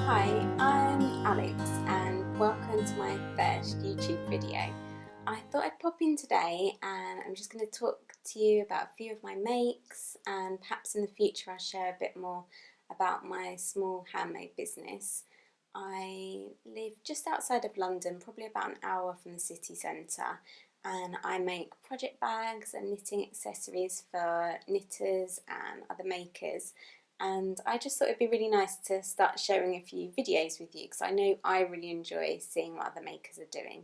Hi, I'm Alex and welcome to my first YouTube video. I thought I'd pop in today and I'm just going to talk to you about a few of my makes, and perhaps in the future I'll share a bit more about my small handmade business. I live just outside of London, probably about an hour from the city centre, and I make project bags and knitting accessories for knitters and other makers. And I just thought it'd be really nice to start sharing a few videos with you because I know I really enjoy seeing what other makers are doing.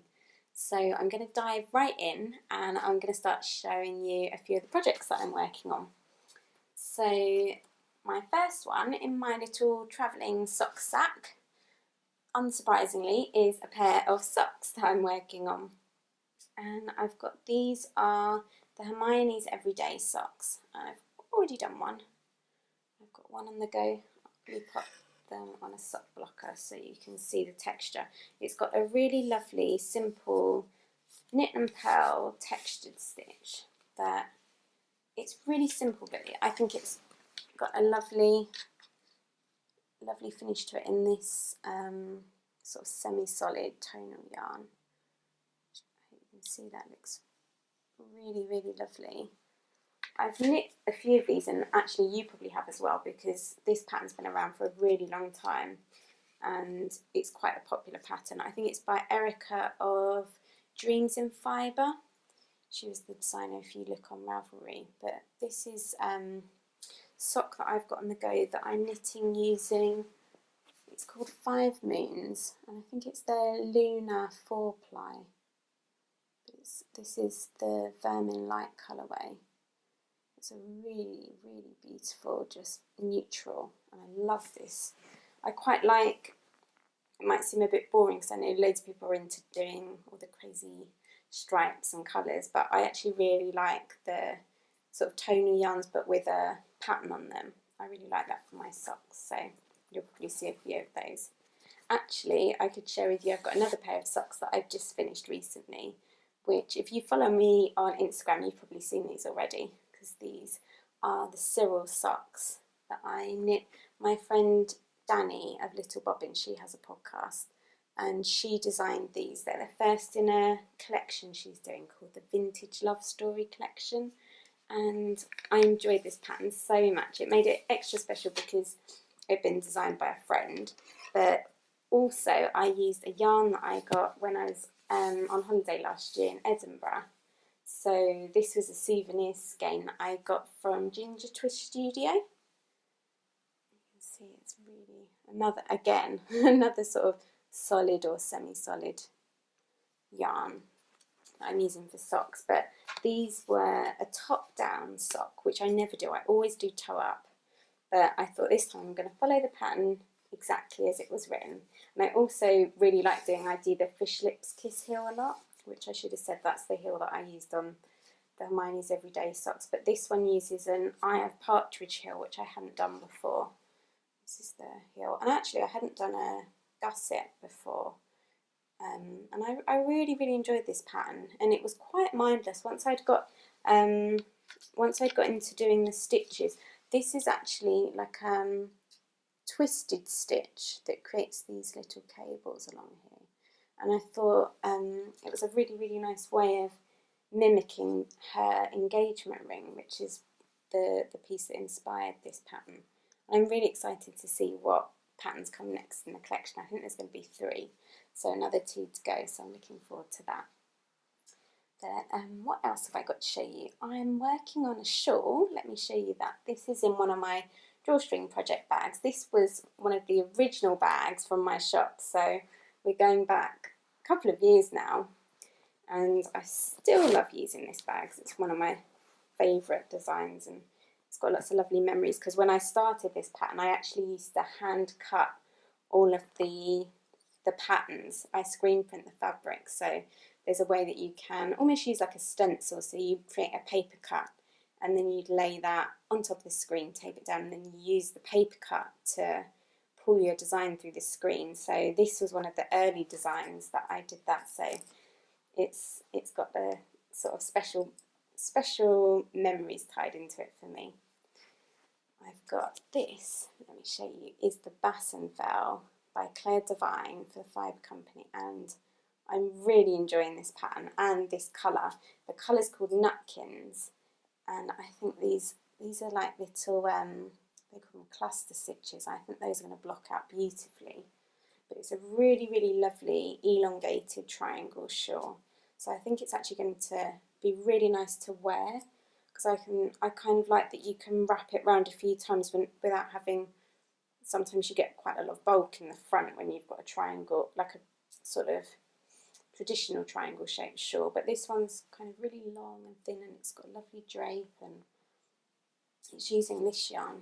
So I'm going to dive right in and I'm going to start showing you a few of the projects that I'm working on. So my first one in my little travelling sock sack, unsurprisingly, is a pair of socks that I'm working on. And I've got, these are the Hermione's Everyday Socks. I've already done one. I've got one on the go. We put them on a sock blocker so you can see the texture. It's got a really lovely, simple knit and purl textured stitch that it's really simple, but I think it's got a lovely finish to it in this sort of semi-solid tonal yarn. I hope you can see that looks really, really lovely. I've knit a few of these, and actually you probably have as well, because this pattern's been around for a really long time and it's quite a popular pattern. I think it's by Erica of Dreams in Fibre. She was the designer if you look on Ravelry. But this is sock that I've got on the go that I'm knitting using, it's called 5 Moons, and I think it's their Luna 4-ply. This is the Vermin Light colourway. It's a really, really beautiful, just neutral, and I love this. I quite like, it might seem a bit boring because I know loads of people are into doing all the crazy stripes and colours, but I actually really like the sort of tonal yarns but with a pattern on them. I really like that for my socks, so you'll probably see a few of those. Actually, I could share with you, I've got another pair of socks that I've just finished recently, which if you follow me on Instagram, you've probably seen these already, because these are the Cyril socks that I knit. My friend Danny of Little Bobbin, she has a podcast, and she designed these. They're the first in a collection she's doing called the Vintage Love Story collection, and I enjoyed this pattern so much. It made it extra special because it had been designed by a friend, but also I used a yarn that I got when I was on holiday last year in Edinburgh. So this was a souvenir skein that I got from Ginger Twist Studio. You can see it's really another sort of solid or semi-solid yarn that I'm using for socks. But these were a top-down sock, which I never do. I always do toe up. But I thought this time I'm going to follow the pattern exactly as it was written. And I also really like doing, I do the Fish Lips Kiss heel a lot, which I should have said that's the heel that I used on the Hermione's Everyday Socks. But this one uses an Eye of Partridge heel, which I hadn't done before. This is the heel. And actually I hadn't done a gusset before. And I really, really enjoyed this pattern. And it was quite mindless once I'd got into doing the stitches. This is actually like twisted stitch that creates these little cables along here, and I thought it was a really, really nice way of mimicking her engagement ring, which is the piece that inspired this pattern. I'm really excited to see what patterns come next in the collection. I think there's going to be 3, so another 2 to go, so I'm looking forward to that. But what else have I got to show you? I'm working on a shawl. Let me show you that. This is in one of my drawstring project bags. This was one of the original bags from my shop, so we're going back a couple of years now, and I still love using this bag. It's one of my favourite designs, and it's got lots of lovely memories, because when I started this pattern I actually used to hand cut all of the patterns. I screen print the fabric, so there's a way that you can almost use like a stencil, so you create a paper cut and then you'd lay that on top of the screen, tape it down, and then you use the paper cut to pull your design through the screen. So this was one of the early designs that I did that, so it's got a sort of special memories tied into it for me. I've got this, let me show you, is the Bassenfeld by Claire Devine for the Fibre Company, and I'm really enjoying this pattern and this colour. The colour's called Nutkins, and I think these are like little, they call them cluster stitches. I think those are going to block out beautifully. But it's a really, really lovely elongated triangle shawl. So I think it's actually going to be really nice to wear, because I kind of like that you can wrap it round a few times without having, sometimes you get quite a lot of bulk in the front when you've got a triangle, like a sort of traditional triangle shaped shawl. But this one's kind of really long and thin, and it's got a lovely drape, and it's using this yarn.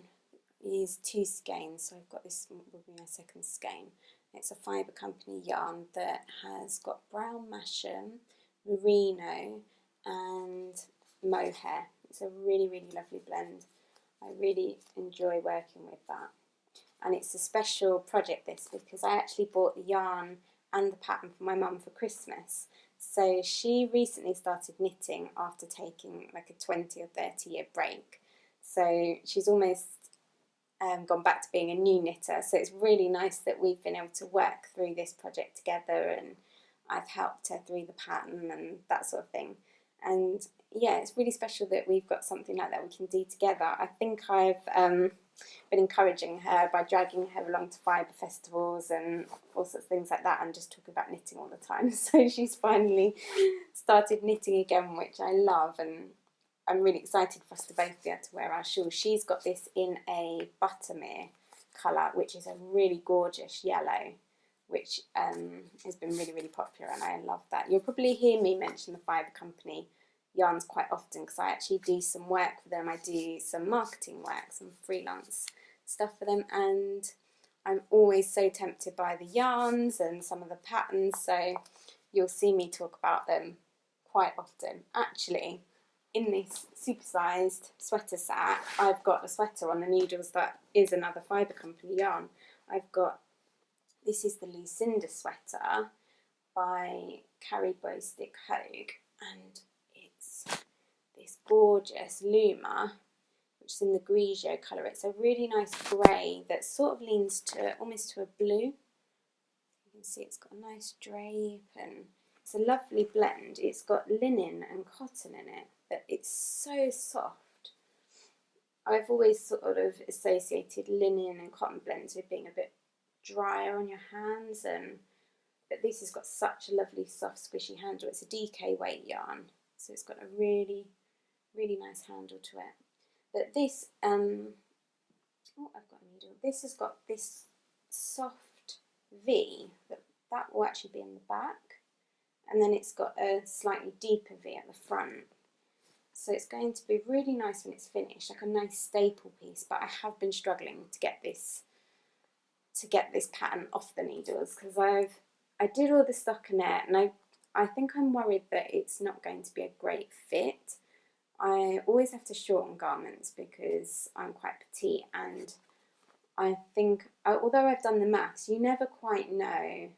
I use 2 skeins, so I've got this will be my second skein. It's a Fibre Company yarn that has got brown masham, merino and mohair. It's a really, really lovely blend. I really enjoy working with that. And it's a special project, this, because I actually bought the yarn and the pattern for my mum for Christmas. So she recently started knitting after taking like a 20 or 30 year break. So she's almost gone back to being a new knitter. So it's really nice that we've been able to work through this project together, and I've helped her through the pattern and that sort of thing. And yeah, it's really special that we've got something like that we can do together. I think I've been encouraging her by dragging her along to fibre festivals and all sorts of things like that, and just talking about knitting all the time. So she's finally started knitting again, which I love, and I'm really excited for us to both be able to wear our shawls. She's got this in a buttermere colour, which is a really gorgeous yellow, which has been really, really popular, and I love that. You'll probably hear me mention the Fibre Company yarns quite often, because I actually do some work for them. I do some marketing work, some freelance stuff for them, and I'm always so tempted by the yarns and some of the patterns, so you'll see me talk about them quite often. Actually, in this supersized sweater sack, I've got a sweater on the needles that is another Fibre Company yarn. This is the Lucinda sweater by Carrie Bostick Hogue, and it's this gorgeous Luma, which is in the Grigio colour. It's a really nice grey that sort of leans to almost to a blue. You can see it's got a nice drape, and it's a lovely blend. It's got linen and cotton in it, but it's so soft. I've always sort of associated linen and cotton blends with being a bit drier on your hands, but this has got such a lovely soft squishy handle. It's a DK weight yarn, so it's got a really, really nice handle to it. But this, I've got a needle. This has got this soft V that will actually be in the back, and then it's got a slightly deeper V at the front. So it's going to be really nice when it's finished, like a nice staple piece. But I have been struggling to get this pattern off the needles, because I did all the stockinette, and I think I'm worried that it's not going to be a great fit. I always have to shorten garments because I'm quite petite, and I think, although I've done the maths, you never quite know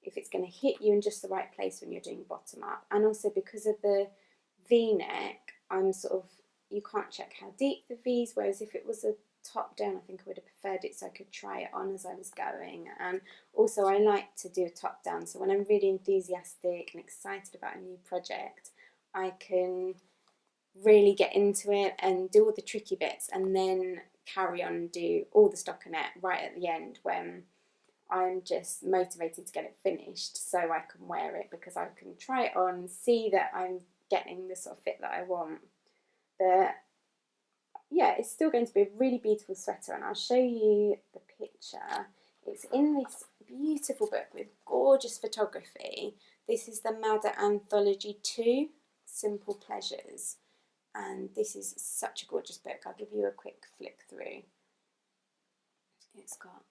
if it's going to hit you in just the right place when you're doing bottom up. And also because of the V-neck, you can't check how deep the V's, whereas if it was a top down, I think I would have preferred it so I could try it on as I was going. And also I like to do a top down, so when I'm really enthusiastic and excited about a new project, I can really get into it and do all the tricky bits, and then carry on and do all the stockinette right at the end when I'm just motivated to get it finished, so I can wear it, because I can try it on, see that I'm getting the sort of fit that I want. But yeah, it's still going to be a really beautiful sweater, and I'll show you the picture. It's in this beautiful book with gorgeous photography. This is the Madder Anthology 2, Simple Pleasures, and this is such a gorgeous book. I'll give you a quick flick through. It's got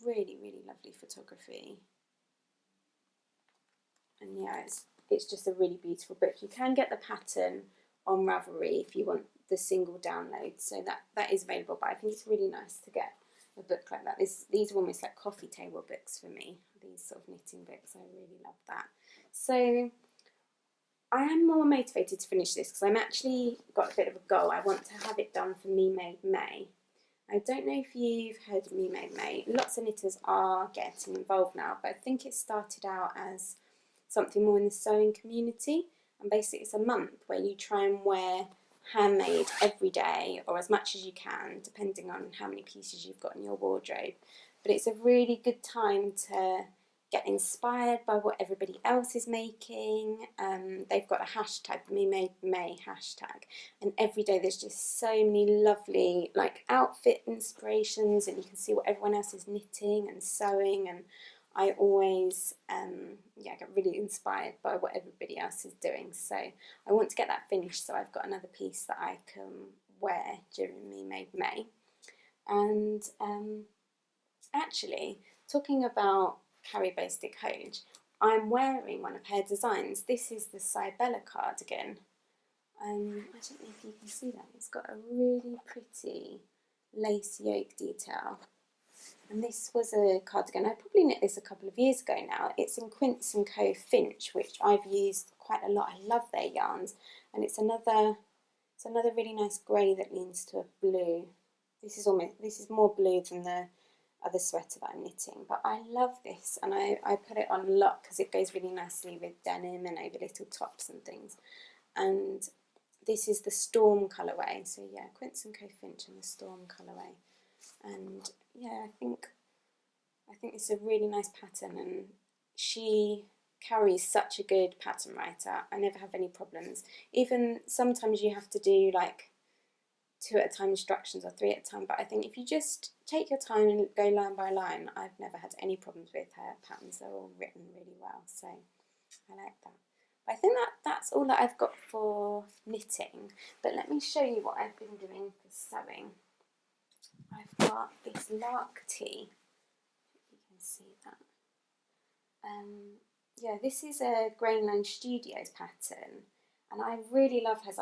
really, really lovely photography, and yeah, it's just a really beautiful book. You can get the pattern on Ravelry if you want the single download, so that is available, but I think it's really nice to get a book like that. These are almost like coffee table books for me, these sort of knitting books. I really love that. So I am more motivated to finish this because I'm actually got a bit of a goal. I want to have it done for Me Made May. I don't know if you've heard of Me Made May. Lots of knitters are getting involved now, but I think it started out as something more in the sewing community. And basically it's a month where you try and wear handmade every day, or as much as you can, depending on how many pieces you've got in your wardrobe. But it's a really good time to get inspired by what everybody else is making. They've got a hashtag, Me Made May hashtag, and every day there's just so many lovely like outfit inspirations, and you can see what everyone else is knitting and sewing, and I always get really inspired by what everybody else is doing. So I want to get that finished so I've got another piece that I can wear during Me Made May. And actually, talking about Carrie Bostic Hoj, I'm wearing one of her designs. This is the Cybella cardigan. I don't know if you can see that. It's got a really pretty lace yoke detail. And this was a cardigan. I probably knit this a couple of years ago now. It's in Quince & Co. Finch, which I've used quite a lot. I love their yarns. And it's another really nice grey that leans to a blue. This is more blue than the other sweater that I'm knitting, but I love this, and I put it on a lot because it goes really nicely with denim and over little tops and things. And this is the Storm colourway, so yeah, Quince & Co. Finch and the Storm colourway. And yeah, I think it's a really nice pattern, and Carrie's such a good pattern writer. I never have any problems. Even sometimes you have to do like 2 at a time instructions or 3 at a time, but I think if you just take your time and go line by line, I've never had any problems with her patterns. They're all written really well, so I like that. But I think that's all that I've got for knitting, but let me show you what I've been doing for sewing. I've got this Lark Tee, you can see that. Yeah, this is a Grainline Studios pattern, and I really love hers.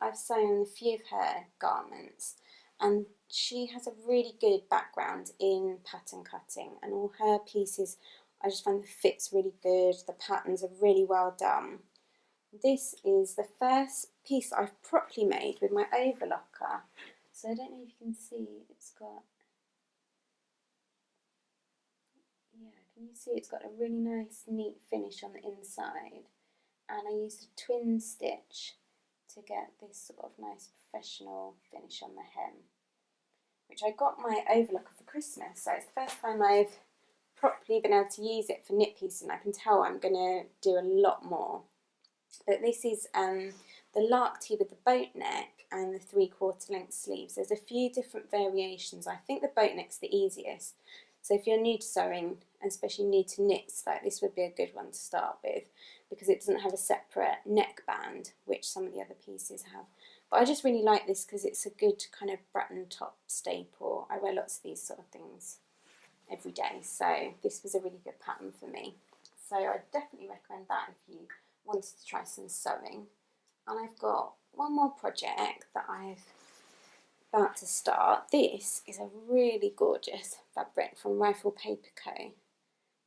I've sewn a few of her garments, and she has a really good background in pattern cutting, and all her pieces, I just find the fits really good, the patterns are really well done. This is the first piece I've properly made with my overlocker. So I don't know if you can see, it's got, yeah, can you see it's got a really nice neat finish on the inside. And I used a twin stitch to get this sort of nice professional finish on the hem, which I got my overlocker for Christmas, so it's the first time I've properly been able to use it for knit pieces, and I can tell I'm going to do a lot more. But this is the Lark Tee with the boat neck and the 3/4 length sleeves. There's a few different variations. I think the boat neck's the easiest. So if you're new to sewing, and especially new to knits, like this would be a good one to start with, because it doesn't have a separate neckband, which some of the other pieces have. But I just really like this because it's a good kind of Bretton top staple. I wear lots of these sort of things every day, so this was a really good pattern for me. So I definitely recommend that if you wanted to try some sewing. And I've got one more project that I've about to start. This is a really gorgeous fabric from Rifle Paper Co.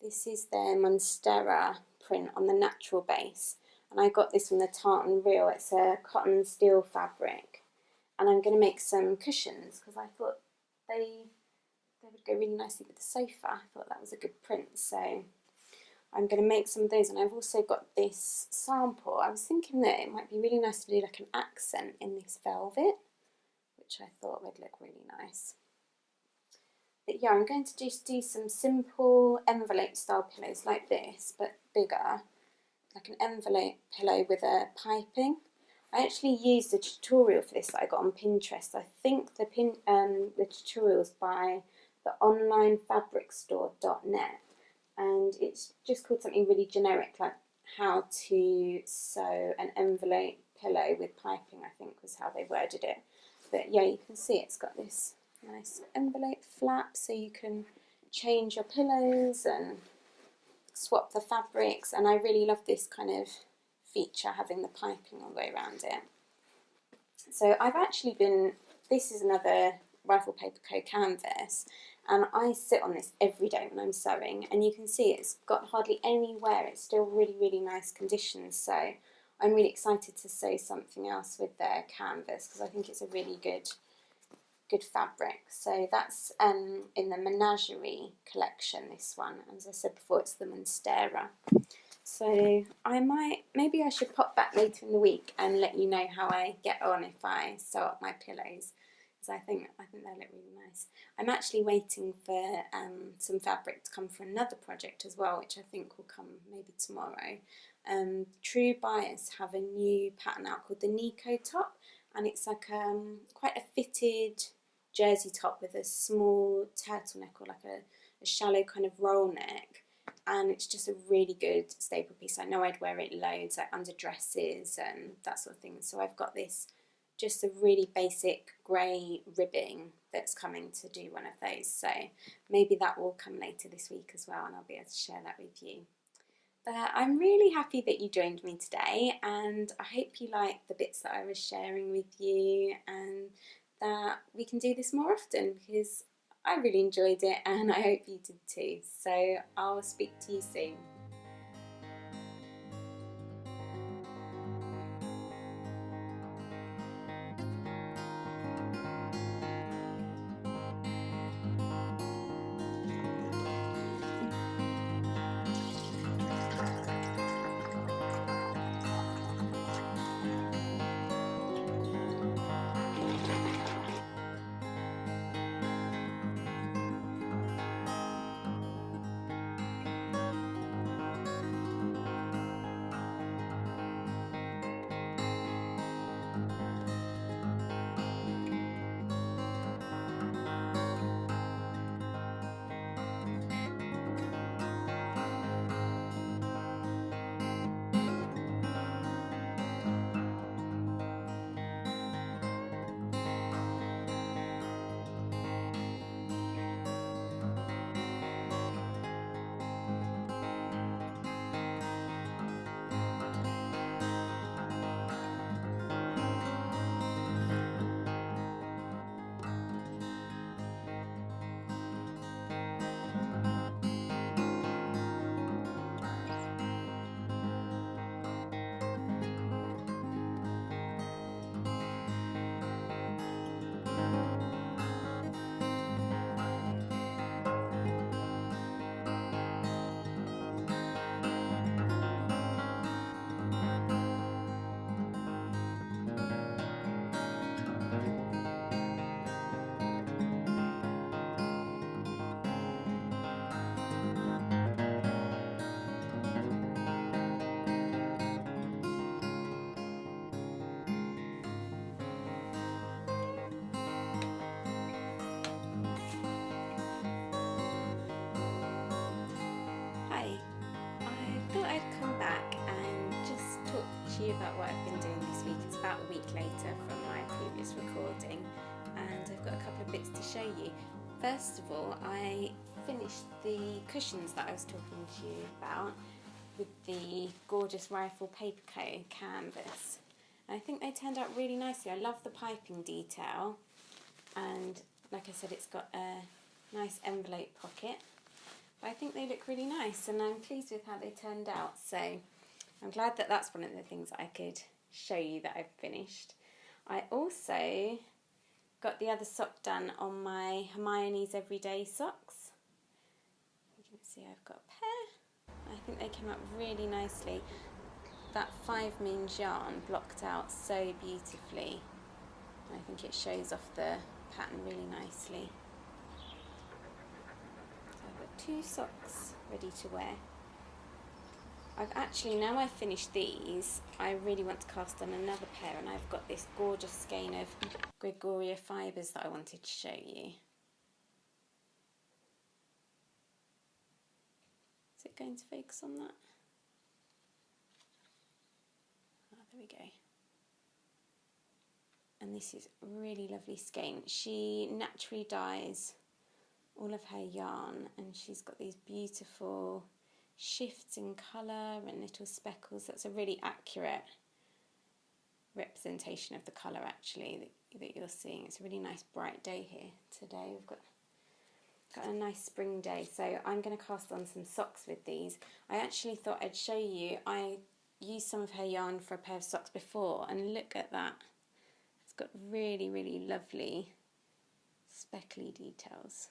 This is their Monstera print on the natural base, and I got this from the Tartan Reel. It's a cotton steel fabric, and I'm going to make some cushions because I thought they would go really nicely with the sofa. I thought that was a good print, so I'm going to make some of those. And I've also got this sample. I was thinking that it might be really nice to do like an accent in this velvet, which I thought would look really nice. But yeah, I'm going to just do some simple envelope style pillows like this, but bigger, like an envelope pillow with a piping. I actually used a tutorial for this that I got on Pinterest. I think the tutorial's by the onlinefabricstore.net, and it's just called something really generic, like how to sew an envelope pillow with piping, I think was how they worded it. But yeah, you can see it's got this nice envelope flap, so you can change your pillows and swap the fabrics, and I really love this kind of feature, having the piping all the way around it. So I've actually this is another Rifle Paper Co canvas, and I sit on this every day when I'm sewing, and you can see it's got hardly any wear. It's still really, really nice condition, so I'm really excited to sew something else with their canvas because I think it's a really good fabric. So that's in the Menagerie collection, this one. As I said before, it's the Monstera. So maybe I should pop back later in the week and let you know how I get on if I sew up my pillows, because I think they look really nice. I'm actually waiting for some fabric to come for another project as well, which I think will come maybe tomorrow. True Bias have a new pattern out called the Nico top, and it's like quite a fitted jersey top with a small turtleneck or like a shallow kind of roll neck. And it's just a really good staple piece. I know I'd wear it loads, like under dresses and that sort of thing. So I've got this, just a really basic grey ribbing that's coming to do one of those. So maybe that will come later this week as well, and I'll be able to share that with you. But I'm really happy that you joined me today, and I hope you liked the bits that I was sharing with you, and that we can do this more often, because I really enjoyed it and I hope you did too. So I'll speak to you soon. Hi, I thought I'd come back and just talk to you about what I've been doing this week. It's about a week later from my previous recording, and I've got a couple of bits to show you. First of all, I finished the cushions that I was talking to you about with the gorgeous Rifle Paperco canvas. And I think they turned out really nicely. I love the piping detail, and like I said, it's got a nice envelope pocket. But I think they look really nice, and I'm pleased with how they turned out. So I'm glad that that's one of the things that I could show you that I've finished. I also got the other sock done on my Hermione's Everyday socks. You can see I've got a pair. I think they came out really nicely. That 5 means yarn blocked out so beautifully. I think it shows off the pattern really nicely. So I've got 2 socks ready to wear. Now I've finished these, I really want to cast on another pair, and I've got this gorgeous skein of Gregoria fibres that I wanted to show you. Is it going to focus on that? Oh, there we go. And this is a really lovely skein. She naturally dyes all of her yarn, and she's got these beautiful shifts in colour and little speckles. That's a really accurate representation of the colour actually that you're seeing. It's a really nice bright day here today. We've got a nice spring day, so I'm going to cast on some socks with these. I actually thought I'd show you, I used some of her yarn for a pair of socks before, and look at that. It's got really, really lovely speckly details.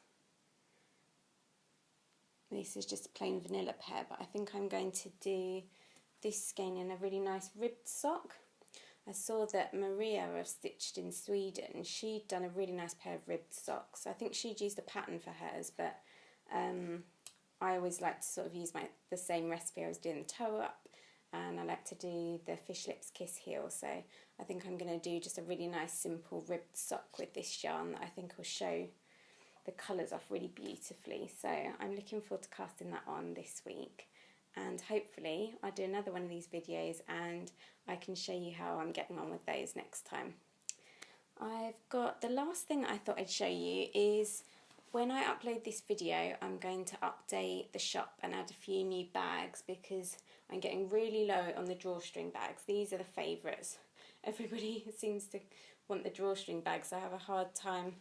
This is just a plain vanilla pair, but I think I'm going to do this skein in a really nice ribbed sock. I saw that Maria of Stitched in Sweden, she'd done a really nice pair of ribbed socks. I think she'd used a pattern for hers, but I always like to sort of use the same recipe. I was doing the toe up, and I like to do the fish lips kiss heel, so I think I'm going to do just a really nice simple ribbed sock with this yarn that I think will show the colours off really beautifully. So I'm looking forward to casting that on this week, and hopefully I'll do another one of these videos and I can show you how I'm getting on with those next time. I've got the last thing I thought I'd show you is when I upload this video, I'm going to update the shop and add a few new bags because I'm getting really low on the drawstring bags. These are the favourites. Everybody seems to want the drawstring bags. I have a hard time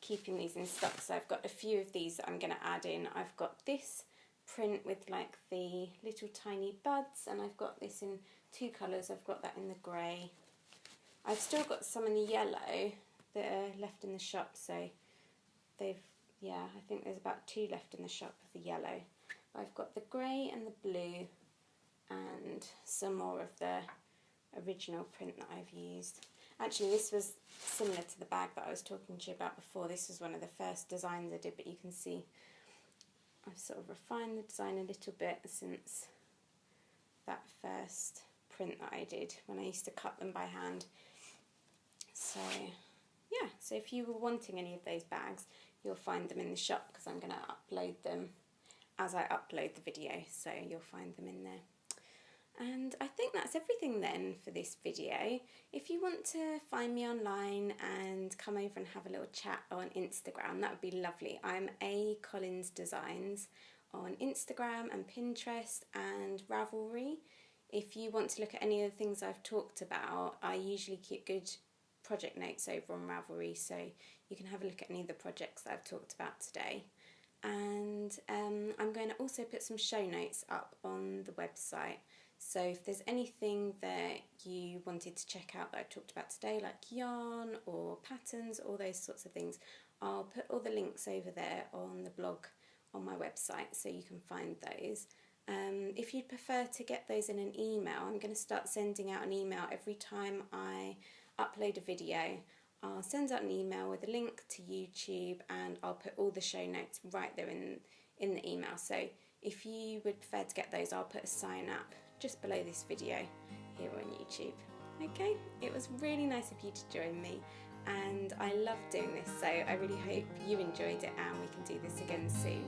keeping these in stock, so I've got a few of these that I'm going to add in. I've got this print with like the little tiny buds, and I've got this in 2 colours. I've got that in the grey. I've still got some in the yellow that are left in the shop, so I think there's about 2 left in the shop of the yellow. I've got the grey and the blue and some more of the original print that I've used. Actually, this was similar to the bag that I was talking to you about before. This was one of the first designs I did, but you can see I've sort of refined the design a little bit since that first print that I did when I used to cut them by hand. So yeah, so if you were wanting any of those bags, you'll find them in the shop because I'm going to upload them as I upload the video, so you'll find them in there. And I think that's everything then for this video. If you want to find me online and come over and have a little chat on Instagram, that would be lovely. I'm A Collins Designs on Instagram and Pinterest and Ravelry. If you want to look at any of the things I've talked about, I usually keep good project notes over on Ravelry, so you can have a look at any of the projects that I've talked about today. And I'm going to also put some show notes up on the website. So if there's anything that you wanted to check out that I've talked about today, like yarn or patterns, all those sorts of things, I'll put all the links over there on the blog on my website so you can find those. If you'd prefer to get those in an email, I'm going to start sending out an email every time I upload a video. I'll send out an email with a link to YouTube, and I'll put all the show notes right there in the email. So if you would prefer to get those, I'll put a sign up just below this video here on YouTube. Okay, it was really nice of you to join me, and I love doing this, so I really hope you enjoyed it and we can do this again soon.